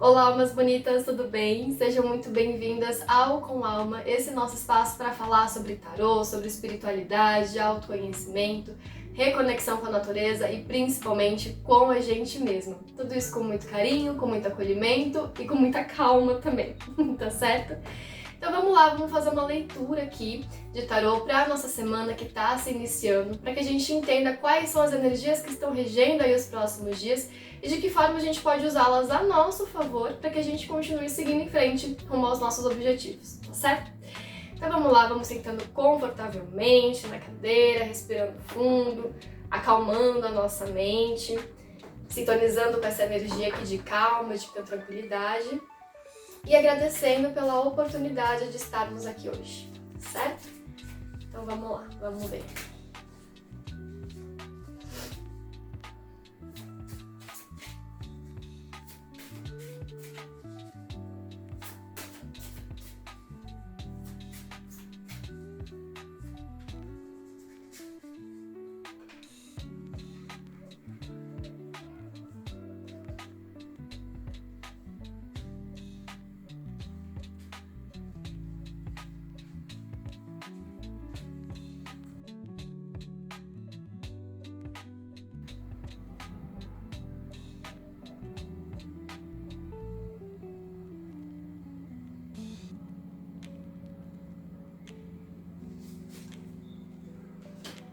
Olá, almas bonitas, tudo bem? Sejam muito bem-vindas ao Com Alma, esse nosso espaço para falar sobre tarô, sobre espiritualidade, autoconhecimento, reconexão com a natureza e principalmente com a gente mesma. Tudo isso com muito carinho, com muito acolhimento e com muita calma também, tá certo? Então vamos lá, vamos fazer uma leitura aqui de tarô para a nossa semana que está se iniciando, para que a gente entenda quais são as energias que estão regendo aí os próximos dias e de que forma a gente pode usá-las a nosso favor para que a gente continue seguindo em frente rumo aos nossos objetivos, tá certo? Então vamos lá, vamos sentando confortavelmente na cadeira, respirando fundo, acalmando a nossa mente, sintonizando com essa energia aqui de calma, de tranquilidade e agradecendo pela oportunidade de estarmos aqui hoje, certo? Então vamos lá, vamos ver.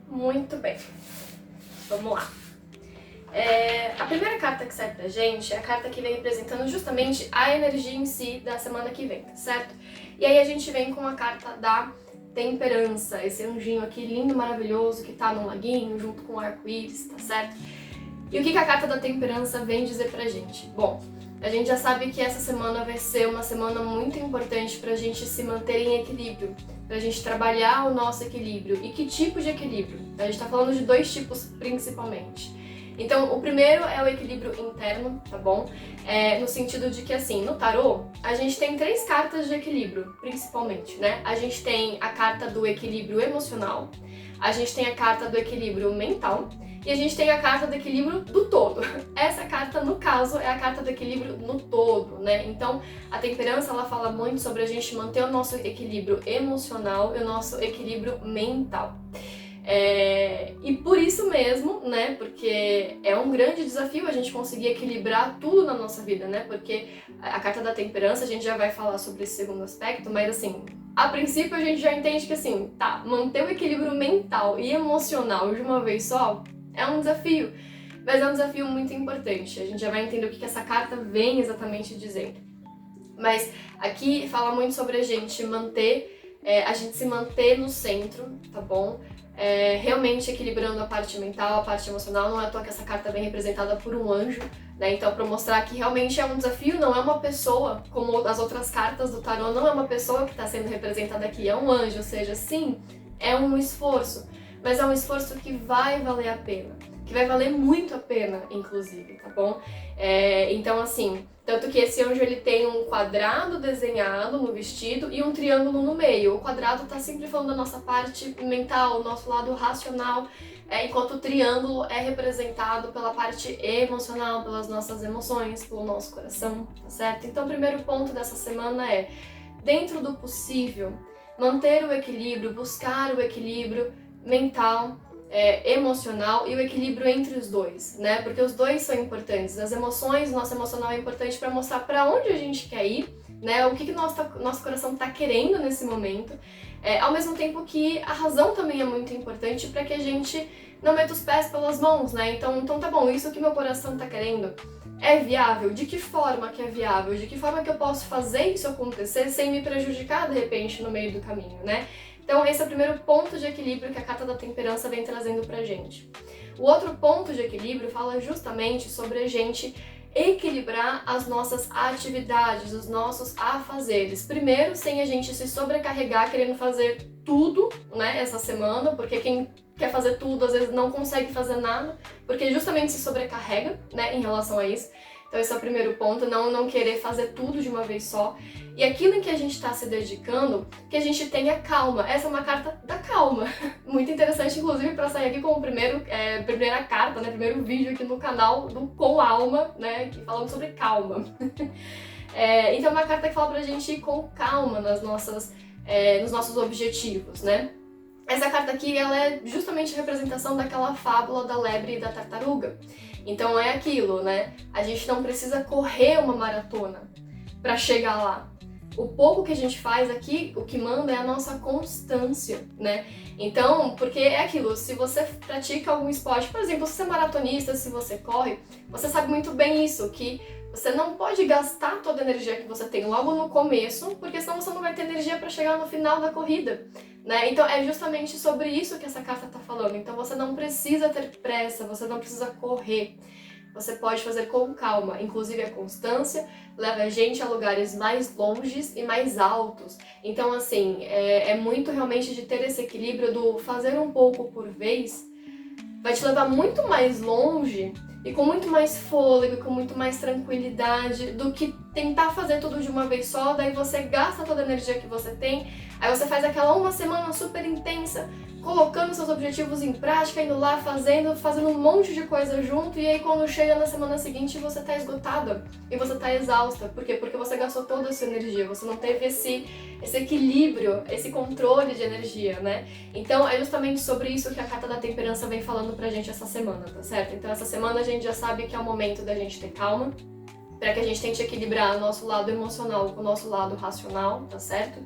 Muito bem, vamos lá. A primeira carta que sai pra gente é a carta que vem representando justamente a energia em si da semana que vem, tá certo? E aí a gente vem com a carta da temperança, esse anjinho aqui lindo, maravilhoso, que tá num laguinho junto com o arco-íris, tá certo? E o que a carta da temperança vem dizer pra gente? Bom, a gente já sabe que essa semana vai ser uma semana muito importante pra gente se manter em equilíbrio, pra gente trabalhar o nosso equilíbrio. E que tipo de equilíbrio? A gente tá falando de dois tipos principalmente. Então, o primeiro é o equilíbrio interno, tá bom? No sentido de que, assim, no tarô, a gente tem três cartas de equilíbrio, principalmente, né? A gente tem a carta do equilíbrio emocional, a gente tem a carta do equilíbrio mental e a gente tem a carta do equilíbrio do todo. Essa carta, no caso, é a carta do equilíbrio no todo, né? Então, a temperança, ela fala muito sobre a gente manter o nosso equilíbrio emocional e o nosso equilíbrio mental. E por isso mesmo, né, porque é um grande desafio a gente conseguir equilibrar tudo na nossa vida, né, porque a carta da temperança, a gente já vai falar sobre esse segundo aspecto, mas assim, a princípio a gente já entende que assim, tá, manter o equilíbrio mental e emocional de uma vez só é um desafio, mas é um desafio muito importante, a gente já vai entender o que essa carta vem exatamente dizendo. Mas aqui fala muito sobre a gente se manter no centro, tá bom? Realmente equilibrando a parte mental, a parte emocional. Não é à toa que essa carta vem representada por um anjo, né? Então, para mostrar que realmente é um desafio, não é uma pessoa, como as outras cartas do tarô, não é uma pessoa que está sendo representada aqui, é um anjo, ou seja, sim, é um esforço, mas é um esforço que vai valer a pena, que vai valer muito a pena, inclusive, tá bom? Então, assim, tanto que esse anjo ele tem um quadrado desenhado no vestido e um triângulo no meio. O quadrado está sempre falando da nossa parte mental, o nosso lado racional, enquanto o triângulo é representado pela parte emocional, pelas nossas emoções, pelo nosso coração, tá certo? Então o primeiro ponto dessa semana é, dentro do possível, manter o equilíbrio, buscar o equilíbrio mental, emocional e o equilíbrio entre os dois, né? Porque os dois são importantes. As emoções, o nosso emocional é importante para mostrar para onde a gente quer ir, né? O que nosso coração está querendo nesse momento. Ao mesmo tempo que a razão também é muito importante para que a gente não meta os pés pelas mãos, né? Então tá bom, isso que meu coração está querendo é viável? De que forma que é viável? De que forma que eu posso fazer isso acontecer sem me prejudicar de repente no meio do caminho, né? Então esse é o primeiro ponto de equilíbrio que a carta da temperança vem trazendo pra gente. O outro ponto de equilíbrio fala justamente sobre a gente equilibrar as nossas atividades, os nossos afazeres. Primeiro, sem a gente se sobrecarregar querendo fazer tudo, né, essa semana, porque quem quer fazer tudo às vezes não consegue fazer nada, porque justamente se sobrecarrega, né, em relação a isso. Então esse é o primeiro ponto, não querer fazer tudo de uma vez só. E aquilo em que a gente está se dedicando, que a gente tenha calma. Essa é uma carta da calma. Muito interessante, inclusive, para sair aqui com o primeira carta, né? Primeiro vídeo aqui no canal do Com Alma, né? Falando sobre calma. Então é uma carta que fala pra gente ir com calma nos nossos objetivos, né? Essa carta aqui, ela é justamente a representação daquela fábula da lebre e da tartaruga. Então é aquilo, né? A gente não precisa correr uma maratona para chegar lá. O pouco que a gente faz aqui, o que manda é a nossa constância, né? Então, porque é aquilo, se você pratica algum esporte, por exemplo, se você é maratonista, se você corre, você sabe muito bem isso, que você não pode gastar toda a energia que você tem logo no começo, porque senão você não vai ter energia para chegar no final da corrida, né? Então é justamente sobre isso que essa carta está falando. Então você não precisa ter pressa, você não precisa correr. Você pode fazer com calma, inclusive a constância leva a gente a lugares mais longes e mais altos. Então, assim, é muito realmente de ter esse equilíbrio do fazer um pouco por vez, vai te levar muito mais longe e com muito mais fôlego, com muito mais tranquilidade do que tentar fazer tudo de uma vez só, daí você gasta toda a energia que você tem, aí você faz aquela uma semana super intensa, colocando seus objetivos em prática, indo lá fazendo um monte de coisa junto, e aí quando chega na semana seguinte você tá esgotada e você tá exausta. Por quê? Porque você gastou toda a sua energia, você não teve esse equilíbrio, esse controle de energia, né? Então é justamente sobre isso que a carta da temperança vem falando pra gente essa semana, tá certo? Então essa semana a gente já sabe que é o momento da gente ter calma, para que a gente tente equilibrar nosso lado emocional com o nosso lado racional, tá certo?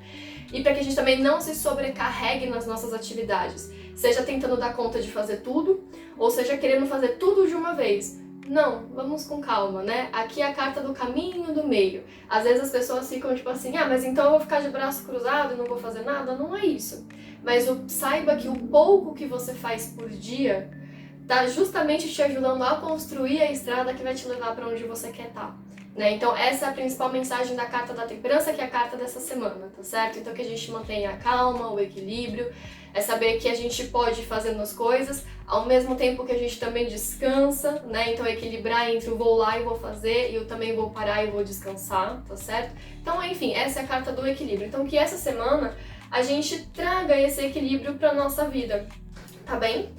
E para que a gente também não se sobrecarregue nas nossas atividades, seja tentando dar conta de fazer tudo, ou seja querendo fazer tudo de uma vez. Não, vamos com calma, né? Aqui é a carta do caminho do meio. Às vezes as pessoas ficam tipo assim, mas então eu vou ficar de braço cruzado e não vou fazer nada? Não é isso. Mas saiba que o pouco que você faz por dia tá justamente te ajudando a construir a estrada que vai te levar para onde você quer estar, né? Então essa é a principal mensagem da carta da temperança, que é a carta dessa semana, tá certo? Então que a gente mantenha a calma, o equilíbrio, é saber que a gente pode ir fazendo as coisas ao mesmo tempo que a gente também descansa, né? Então equilibrar entre o vou lá e vou fazer e eu também vou parar e vou descansar, tá certo? Então, enfim, essa é a carta do equilíbrio. Então que essa semana a gente traga esse equilíbrio para nossa vida, tá bem?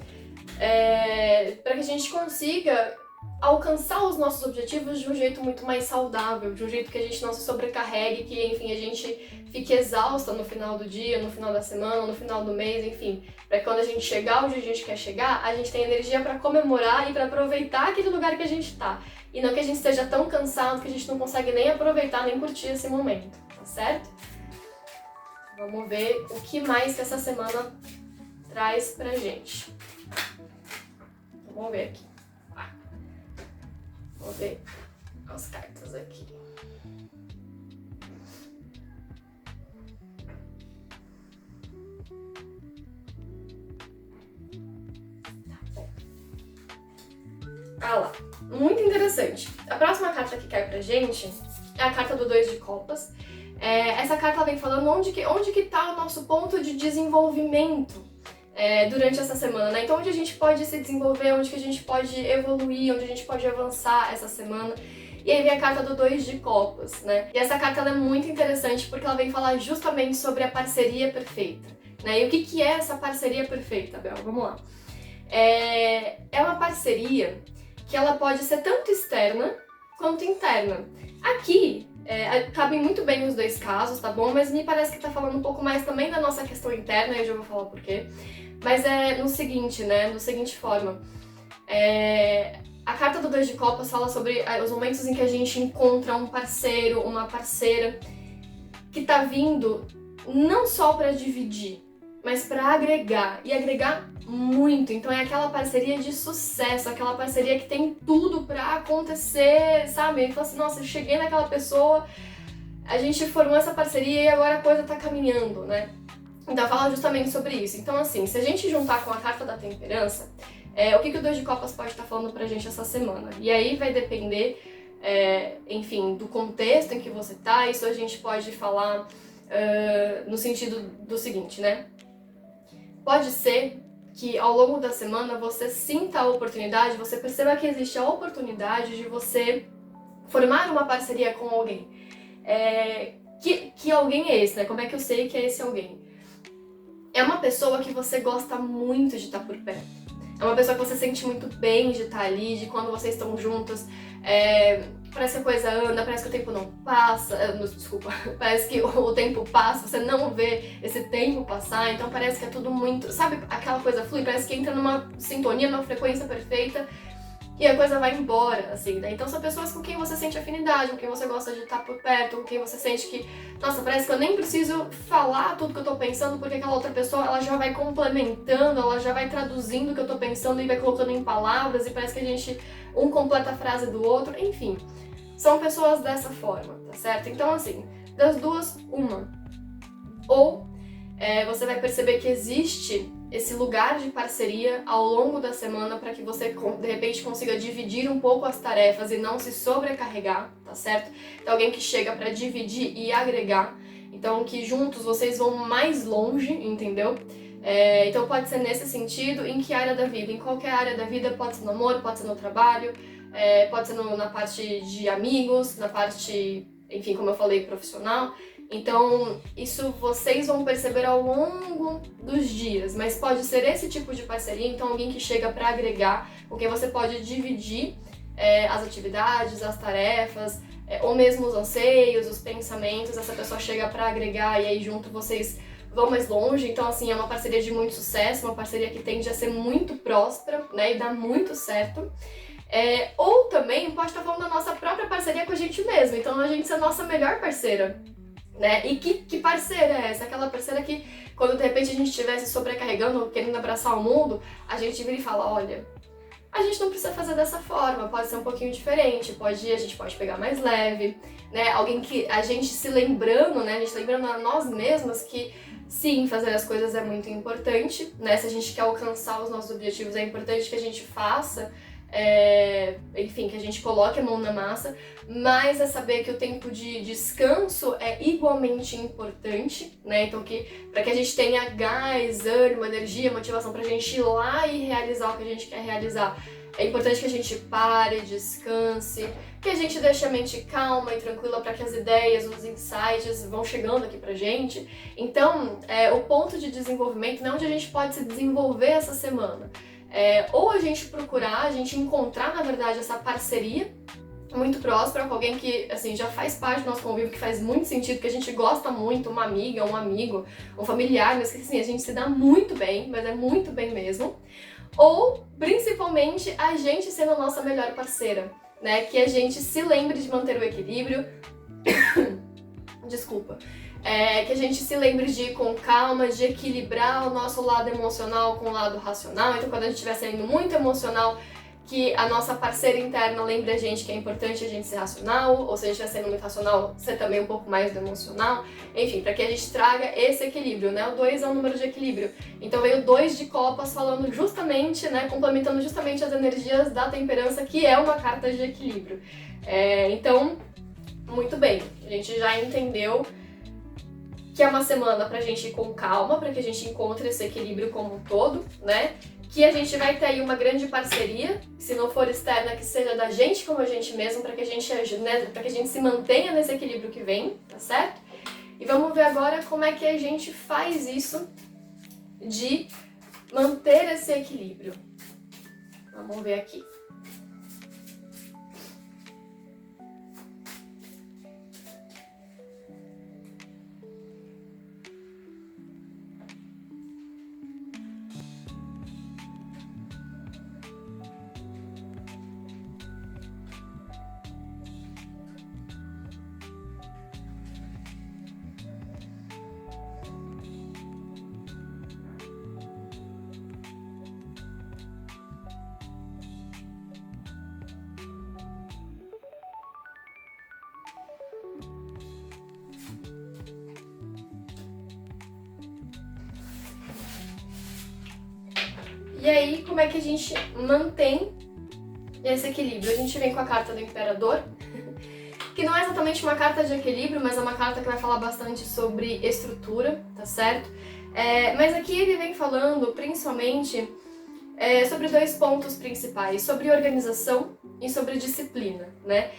Para que a gente consiga alcançar os nossos objetivos de um jeito muito mais saudável, de um jeito que a gente não se sobrecarregue, que, enfim, a gente fique exausta no final do dia, no final da semana, no final do mês, enfim, para que quando a gente chegar onde a gente quer chegar, a gente tenha energia para comemorar e para aproveitar aquele lugar que a gente tá, e não que a gente esteja tão cansado que a gente não consegue nem aproveitar, nem curtir esse momento, tá certo? Vamos ver o que mais que essa semana traz pra gente. Vamos ver aqui. Vamos ver as cartas aqui. Ah lá, muito interessante. A próxima carta que cai pra gente é a carta do 2 de copas. Essa carta vem falando onde que tá o nosso ponto de desenvolvimento durante essa semana, né? Então onde a gente pode se desenvolver, onde que a gente pode evoluir, onde a gente pode avançar essa semana. E aí vem a carta do 2 de copas, né? E essa carta ela é muito interessante porque ela vem falar justamente sobre a parceria perfeita, né? E o que é essa parceria perfeita, Bel? Vamos lá. É uma parceria que ela pode ser tanto externa quanto interna. Aqui, cabem muito bem os dois casos, tá bom? Mas me parece que tá falando um pouco mais também da nossa questão interna, eu já vou falar o porquê. Mas é no seguinte, né? No seguinte forma. A carta do 2 de copas fala sobre os momentos em que a gente encontra um parceiro, uma parceira que tá vindo não só para dividir, mas para agregar, e agregar muito. Então é aquela parceria de sucesso, aquela parceria que tem tudo para acontecer, sabe? Ele fala assim, nossa, eu cheguei naquela pessoa, a gente formou essa parceria e agora a coisa tá caminhando, né? Então fala justamente sobre isso. Então assim, se a gente juntar com a carta da temperança, o que o 2 de copas pode estar falando pra gente essa semana? E aí vai depender, enfim, do contexto em que você tá. Isso a gente pode falar no sentido do seguinte, né? Pode ser que ao longo da semana você sinta a oportunidade, você perceba que existe a oportunidade de você formar uma parceria com alguém. Que alguém é esse, né? Como é que eu sei que é esse alguém? É uma pessoa que você gosta muito de estar por perto. É uma pessoa que você sente muito bem de estar ali, de quando vocês estão juntos. Parece que a coisa anda, parece que o tempo não passa. Desculpa, parece que o tempo passa, você não vê esse tempo passar, então parece que é tudo muito. Sabe aquela coisa flui? Parece que entra numa sintonia, numa frequência perfeita e a coisa vai embora, assim, né? Então são pessoas com quem você sente afinidade, com quem você gosta de estar por perto, com quem você sente que, nossa, parece que eu nem preciso falar tudo que eu tô pensando, porque aquela outra pessoa, ela já vai complementando, ela já vai traduzindo o que eu tô pensando e vai colocando em palavras, e parece que a gente, um completa a frase do outro, enfim. São pessoas dessa forma, tá certo? Então, assim, das duas, uma. Ou você vai perceber que existe esse lugar de parceria ao longo da semana para que você, de repente, consiga dividir um pouco as tarefas e não se sobrecarregar, tá certo? Então, alguém que chega para dividir e agregar, então que juntos vocês vão mais longe, entendeu? Então pode ser nesse sentido. Em que área da vida? Em qualquer área da vida, pode ser no amor, pode ser no trabalho, pode ser na parte de amigos, na parte, enfim, como eu falei, profissional. Então, isso vocês vão perceber ao longo dos dias, mas pode ser esse tipo de parceria, então alguém que chega para agregar, com quem você pode dividir as atividades, as tarefas, ou mesmo os anseios, os pensamentos, essa pessoa chega para agregar e aí junto vocês vão mais longe. Então, assim, é uma parceria de muito sucesso, uma parceria que tende a ser muito próspera, né, e dá muito certo. Ou também pode estar falando da nossa própria parceria com a gente mesmo, então a gente ser a nossa melhor parceira. Né? E que parceira é essa? Aquela parceira que, quando de repente a gente estiver se sobrecarregando, querendo abraçar o mundo, a gente vira e fala, olha, a gente não precisa fazer dessa forma, pode ser um pouquinho diferente, a gente pode pegar mais leve, né? Alguém que a gente se lembrando, né? A gente lembrando a nós mesmas que sim, fazer as coisas é muito importante, né? Se a gente quer alcançar os nossos objetivos, é importante que a gente faça, enfim, que a gente coloque a mão na massa, mas é saber que o tempo de descanso é igualmente importante, né? Então, para que a gente tenha gás, ânimo, energia, motivação pra gente ir lá e realizar o que a gente quer realizar, é importante que a gente pare, descanse, que a gente deixe a mente calma e tranquila para que as ideias, os insights vão chegando aqui pra gente. Então, o ponto de desenvolvimento não é onde a gente pode se desenvolver essa semana. Ou a gente procurar, a gente encontrar, na verdade, essa parceria muito próspera com alguém que, assim, já faz parte do nosso convívio, que faz muito sentido, que a gente gosta muito, uma amiga, um amigo, um familiar, mas que, assim, a gente se dá muito bem, mas é muito bem mesmo. Ou, principalmente, a gente sendo a nossa melhor parceira, né? Que a gente se lembre de manter o equilíbrio. Desculpa. Que a gente se lembre de ir com calma, de equilibrar o nosso lado emocional com o lado racional. Então, quando a gente estiver sendo muito emocional, que a nossa parceira interna lembre a gente que é importante a gente ser racional, ou se a gente estiver sendo muito racional, ser também um pouco mais do emocional. Enfim, para que a gente traga esse equilíbrio, né? O 2 é um número de equilíbrio. Então veio o 2 de copas falando justamente, né? Complementando justamente as energias da temperança, que é uma carta de equilíbrio. Então, muito bem, a gente já entendeu que é uma semana pra gente ir com calma, pra que a gente encontre esse equilíbrio como um todo, né? Que a gente vai ter aí uma grande parceria, se não for externa, que seja da gente como a gente mesmo, pra que a gente, né, pra que a gente se mantenha nesse equilíbrio que vem, tá certo? E vamos ver agora como é que a gente faz isso de manter esse equilíbrio. Vamos ver aqui. E aí, como é que a gente mantém esse equilíbrio? A gente vem com a carta do Imperador, que não é exatamente uma carta de equilíbrio, mas é uma carta que vai falar bastante sobre estrutura, tá certo? Mas aqui ele vem falando principalmente sobre 2 pontos principais, sobre organização e sobre disciplina, né?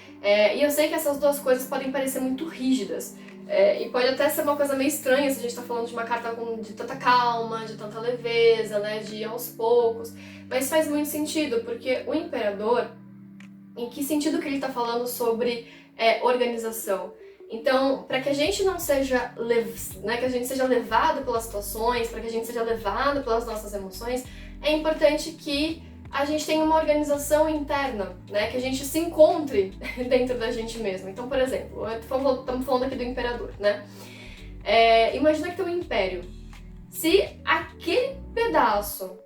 E eu sei que essas duas coisas podem parecer muito rígidas, e pode até ser uma coisa meio estranha se a gente tá falando de uma carta de tanta calma, de tanta leveza, né, de ir aos poucos, mas faz muito sentido, porque o imperador, em que sentido que ele tá falando sobre organização? Então, para que a gente não seja, né, que a gente seja levado pelas situações, para que a gente seja levado pelas nossas emoções, é importante que a gente tenha uma organização interna, né, que a gente se encontre dentro da gente mesmo. Então, por exemplo, estamos falando aqui do imperador, né? Imagina que tem um império. Se aquele pedaço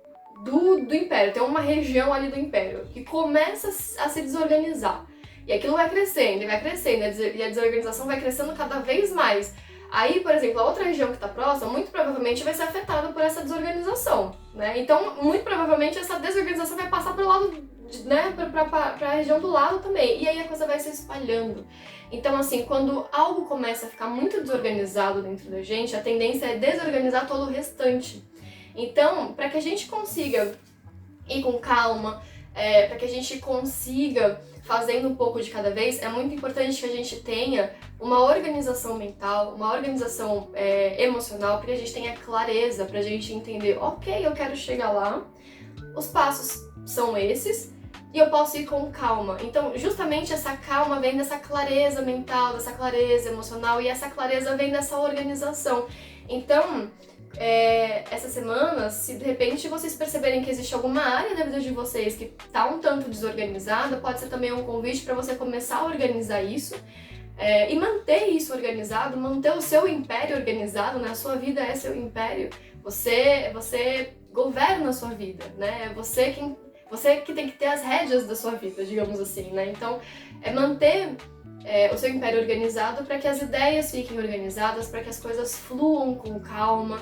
do império, tem uma região ali do império que começa a se desorganizar, e aquilo vai crescendo, e a desorganização vai crescendo cada vez mais. Aí, por exemplo, a outra região que está próxima, muito provavelmente vai ser afetada por essa desorganização, né? Então, muito provavelmente essa desorganização vai passar para o lado, né, para a região do lado também, e aí a coisa vai se espalhando. Então, assim, quando algo começa a ficar muito desorganizado dentro da gente, a tendência é desorganizar todo o restante. Então, para que a gente consiga ir com calma, para que a gente consiga fazendo um pouco de cada vez, é muito importante que a gente tenha uma organização mental, uma organização emocional, para que a gente tenha clareza, para a gente entender, ok, eu quero chegar lá, os passos são esses, e eu posso ir com calma. Então, justamente essa calma vem dessa clareza mental, dessa clareza emocional, e essa clareza vem dessa organização. Então, essa semana, se de repente vocês perceberem que existe alguma área da vida de vocês que está um tanto desorganizada, pode ser também um convite para você começar a organizar isso e manter isso organizado, manter o seu império organizado, né? A sua vida é seu império, você governa a sua vida, né? Você que tem que ter as rédeas da sua vida, digamos assim, né? Então, manter o seu império organizado para que as ideias fiquem organizadas, para que as coisas fluam com calma,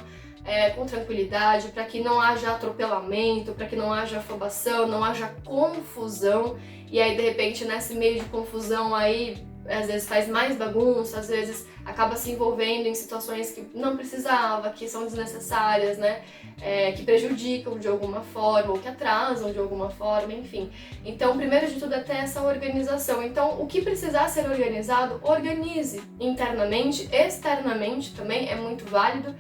com tranquilidade, para que não haja atropelamento, para que não haja afobação, não haja confusão, e aí de repente nesse meio de confusão aí, às vezes faz mais bagunça, às vezes acaba se envolvendo em situações que não precisava, que são desnecessárias, né? Que prejudicam de alguma forma, ou que atrasam de alguma forma, enfim. Então, primeiro de tudo é ter essa organização. Então, o que precisar ser organizado, organize internamente, externamente também é muito válido.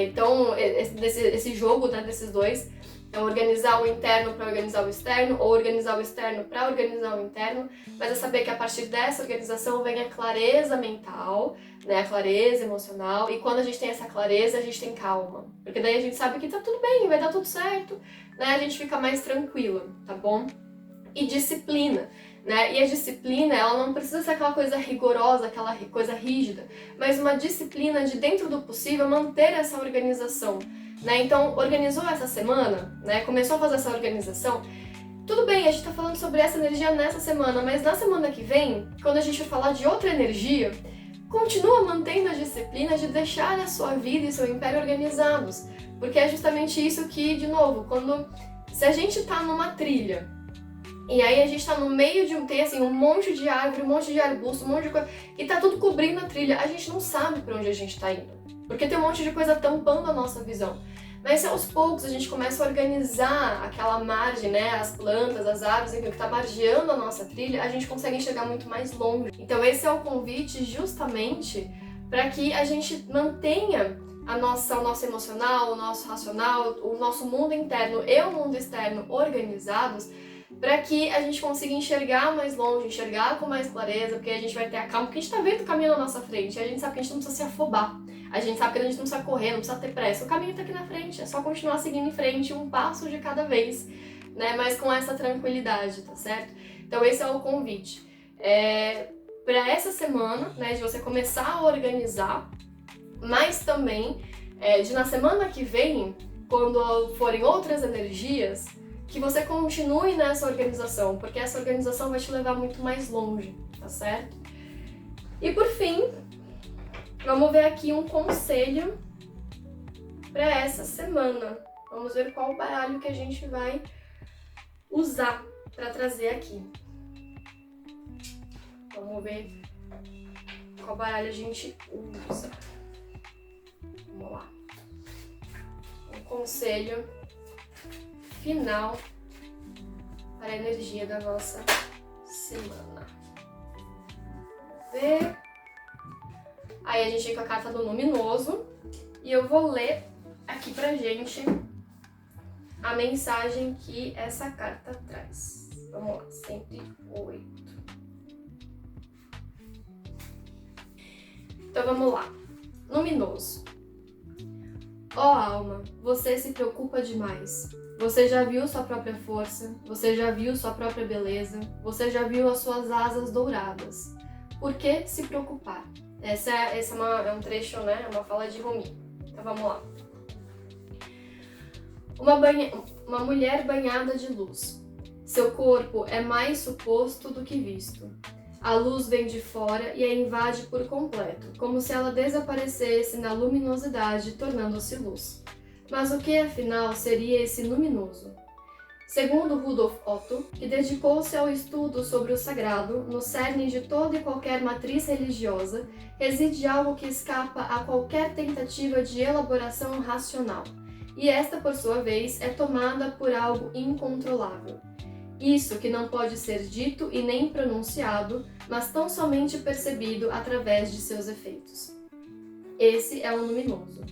Então, esse jogo, né, desses dois, então organizar o interno para organizar o externo, ou organizar o externo para organizar o interno, mas é saber que a partir dessa organização vem a clareza mental, né, a clareza emocional, e quando a gente tem essa clareza, a gente tem calma, porque daí a gente sabe que tá tudo bem, vai dar tudo certo, né, a gente fica mais tranquila, tá bom? E disciplina, né? E a disciplina, ela não precisa ser aquela coisa rigorosa, aquela coisa rígida, mas uma disciplina de, dentro do possível, manter essa organização, né? Então, organizou essa semana, né? Começou a fazer essa organização. Tudo bem, a gente tá falando sobre essa energia nessa semana, mas na semana que vem, quando a gente for falar de outra energia, continua mantendo a disciplina de deixar a sua vida e seu império organizados, porque é justamente isso que, de novo, se a gente tá numa trilha, e aí a gente tá no meio tem assim, um monte de árvore, um monte de arbusto, um monte de coisa, e tá tudo cobrindo a trilha, a gente não sabe pra onde a gente tá indo, porque tem um monte de coisa tampando a nossa visão. Mas se aos poucos a gente começa a organizar aquela margem, né, as plantas, as árvores, enfim, o que tá margeando a nossa trilha, a gente consegue enxergar muito mais longe. Então esse é o convite justamente para que a gente mantenha o nosso emocional, o nosso racional, o nosso mundo interno e o mundo externo organizados, para que a gente consiga enxergar mais longe, enxergar com mais clareza, porque a gente vai ter a calma, porque a gente tá vendo o caminho na nossa frente, e a gente sabe que a gente não precisa se afobar, a gente sabe que a gente não precisa correr, não precisa ter pressa, o caminho tá aqui na frente, é só continuar seguindo em frente, um passo de cada vez, né, mas com essa tranquilidade, tá certo? Então esse é o convite. Para essa semana, né, de você começar a organizar, mas também de na semana que vem, quando forem outras energias, que você continue nessa organização, porque essa organização vai te levar muito mais longe, tá certo? E por fim, vamos ver aqui um conselho para essa semana. Vamos ver qual baralho que a gente vai usar para trazer aqui. Vamos ver qual baralho a gente usa. Vamos lá. Um conselho final para a energia da nossa semana. Ver. Aí a gente vem com a carta do luminoso e eu vou ler aqui pra gente a mensagem que essa carta traz. Vamos lá, sempre 8. Então vamos lá. Luminoso. Ó alma, você se preocupa demais. Você já viu sua própria força, você já viu sua própria beleza, você já viu as suas asas douradas. Por que se preocupar? Essa é um trecho, né? É uma fala de Rumi. Então vamos lá. Uma mulher banhada de luz. Seu corpo é mais suposto do que visto. A luz vem de fora e a invade por completo, como se ela desaparecesse na luminosidade, tornando-se luz. Mas o que, afinal, seria esse luminoso? Segundo Rudolf Otto, que dedicou-se ao estudo sobre o sagrado, no cerne de toda e qualquer matriz religiosa, reside algo que escapa a qualquer tentativa de elaboração racional, e esta, por sua vez, é tomada por algo incontrolável. Isso que não pode ser dito e nem pronunciado, mas tão somente percebido através de seus efeitos. Esse é o luminoso.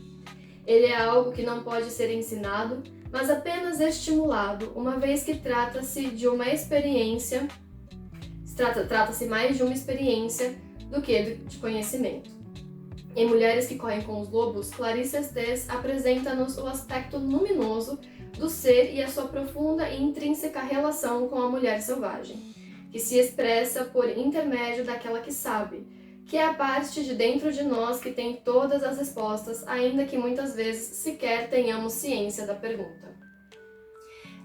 Ele é algo que não pode ser ensinado, mas apenas estimulado, uma vez que trata-se de uma experiência, trata-se mais de uma experiência do que de conhecimento. Em Mulheres que Correm com os Lobos, Clarice Estes apresenta-nos o aspecto luminoso do ser e a sua profunda e intrínseca relação com a mulher selvagem, que se expressa por intermédio daquela que sabe, que é a parte de dentro de nós que tem todas as respostas, ainda que muitas vezes sequer tenhamos ciência da pergunta.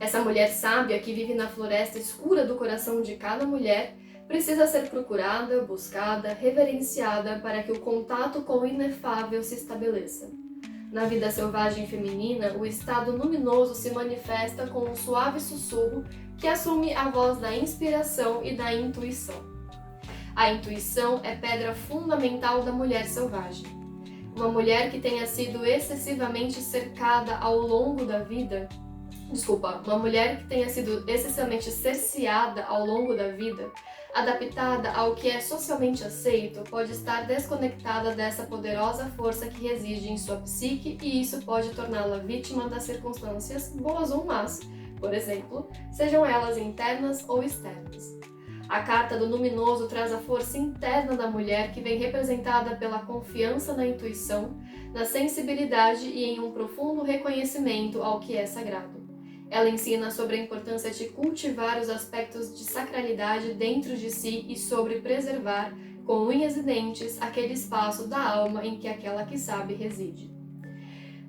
Essa mulher sábia que vive na floresta escura do coração de cada mulher precisa ser procurada, buscada, reverenciada para que o contato com o inefável se estabeleça. Na vida selvagem feminina, o estado luminoso se manifesta com um suave sussurro que assume a voz da inspiração e da intuição. A intuição é pedra fundamental da mulher selvagem. Uma mulher que tenha sido excessivamente cercada ao longo da vida, uma mulher que tenha sido excessivamente cerceada ao longo da vida, adaptada ao que é socialmente aceito, pode estar desconectada dessa poderosa força que reside em sua psique e isso pode torná-la vítima das circunstâncias, boas ou más, por exemplo, sejam elas internas ou externas. A carta do luminoso traz a força interna da mulher que vem representada pela confiança na intuição, na sensibilidade e em um profundo reconhecimento ao que é sagrado. Ela ensina sobre a importância de cultivar os aspectos de sacralidade dentro de si e sobre preservar, com unhas e dentes, aquele espaço da alma em que aquela que sabe reside.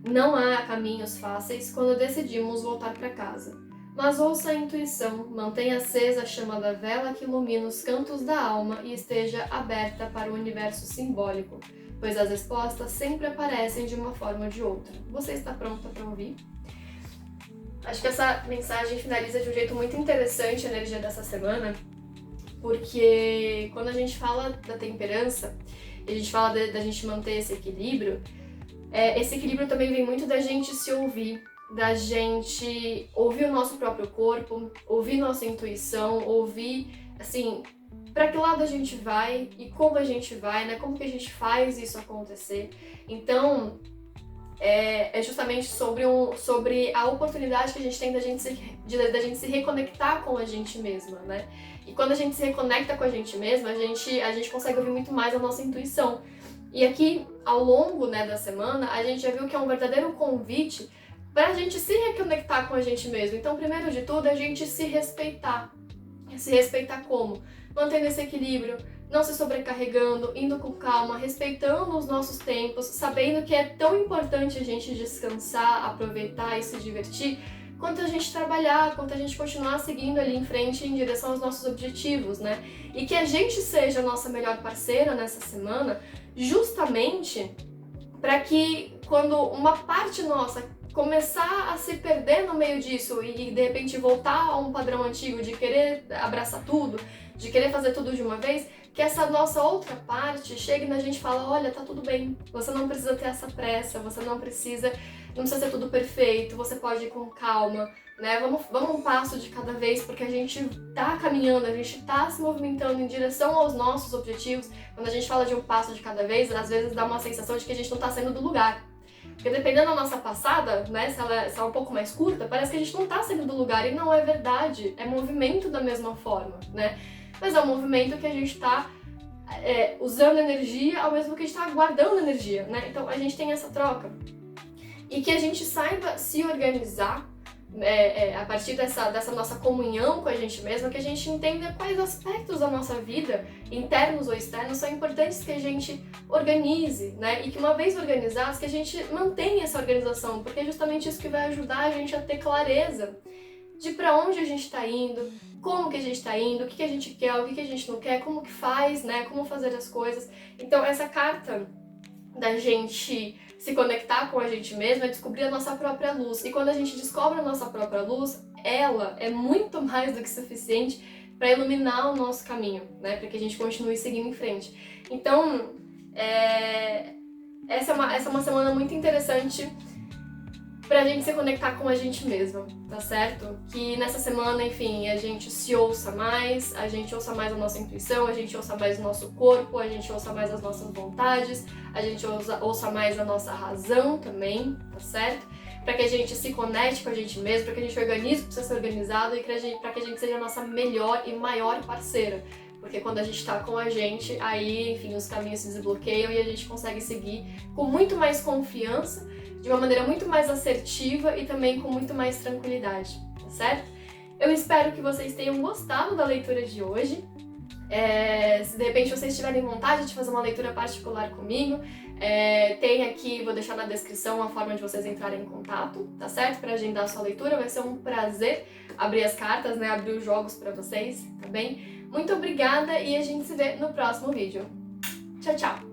Não há caminhos fáceis quando decidimos voltar para casa, mas ouça a intuição, mantenha acesa a chama da vela que ilumina os cantos da alma e esteja aberta para o universo simbólico, pois as respostas sempre aparecem de uma forma ou de outra. Você está pronta para ouvir? Acho que essa mensagem finaliza de um jeito muito interessante a energia dessa semana, porque quando a gente fala da temperança, e a gente fala da gente manter esse equilíbrio também vem muito da gente se ouvir, da gente ouvir o nosso próprio corpo, ouvir nossa intuição, ouvir, assim, para que lado a gente vai e como a gente vai, né? Como que a gente faz isso acontecer. Então, é justamente sobre a oportunidade que a gente tem da gente se reconectar com a gente mesma, né? E quando a gente se reconecta com a gente mesma, a gente consegue ouvir muito mais a nossa intuição. E aqui, ao longo, né, da semana, a gente já viu que é um verdadeiro convite para a gente se reconectar com a gente mesmo. Então, primeiro de tudo, a gente se respeitar. Se respeitar como? Mantendo esse equilíbrio, não se sobrecarregando, indo com calma, respeitando os nossos tempos, sabendo que é tão importante a gente descansar, aproveitar e se divertir, quanto a gente trabalhar, quanto a gente continuar seguindo ali em frente em direção aos nossos objetivos, né? E que a gente seja a nossa melhor parceira nessa semana, justamente para que quando uma parte nossa começar a se perder no meio disso e de repente voltar a um padrão antigo de querer abraçar tudo, de querer fazer tudo de uma vez, que essa nossa outra parte chegue na gente e fala, olha, tá tudo bem, você não precisa ter essa pressa, você não precisa não precisa ser tudo perfeito, você pode ir com calma, né? Vamos um passo de cada vez, porque a gente tá caminhando, a gente tá se movimentando em direção aos nossos objetivos. Quando a gente fala de um passo de cada vez, às vezes dá uma sensação de que a gente não tá saindo do lugar. Porque dependendo da nossa passada, né, se ela é um pouco mais curta, parece que a gente não tá saindo do lugar, e não é verdade. É movimento da mesma forma, né? Mas é um movimento que a gente tá usando energia ao mesmo que a gente tá guardando energia, né? Então a gente tem essa troca. E que a gente saiba se organizar a partir dessa nossa comunhão com a gente mesma, que a gente entenda quais aspectos da nossa vida, internos ou externos, são importantes que a gente organize, né? E que uma vez organizados, que a gente mantenha essa organização, porque é justamente isso que vai ajudar a gente a ter clareza de para onde a gente está indo, como que a gente está indo, o que a gente quer, o que a gente não quer, como que faz, né? Como fazer as coisas. Então essa carta da gente se conectar com a gente mesmo é descobrir a nossa própria luz. E quando a gente descobre a nossa própria luz, ela é muito mais do que suficiente para iluminar o nosso caminho, né? Para que a gente continue seguindo em frente. Então, essa é uma semana muito interessante pra gente se conectar com a gente mesma, tá certo? Que nessa semana, enfim, a gente se ouça mais, a gente ouça mais a nossa intuição, a gente ouça mais o nosso corpo, a gente ouça mais as nossas vontades, a gente ouça mais a nossa razão também, tá certo? Pra que a gente se conecte com a gente mesmo, pra que a gente organize o que precisa ser organizado e pra que a gente seja a nossa melhor e maior parceira. Porque quando a gente tá com a gente, aí, enfim, os caminhos se desbloqueiam e a gente consegue seguir com muito mais confiança, de uma maneira muito mais assertiva e também com muito mais tranquilidade, tá certo? Eu espero que vocês tenham gostado da leitura de hoje. Se de repente vocês tiverem vontade de fazer uma leitura particular comigo, tem aqui, vou deixar na descrição a forma de vocês entrarem em contato, tá certo? Para agendar a sua leitura, vai ser um prazer abrir as cartas, né? Abrir os jogos para vocês, tá bem? Muito obrigada e a gente se vê no próximo vídeo. Tchau, tchau!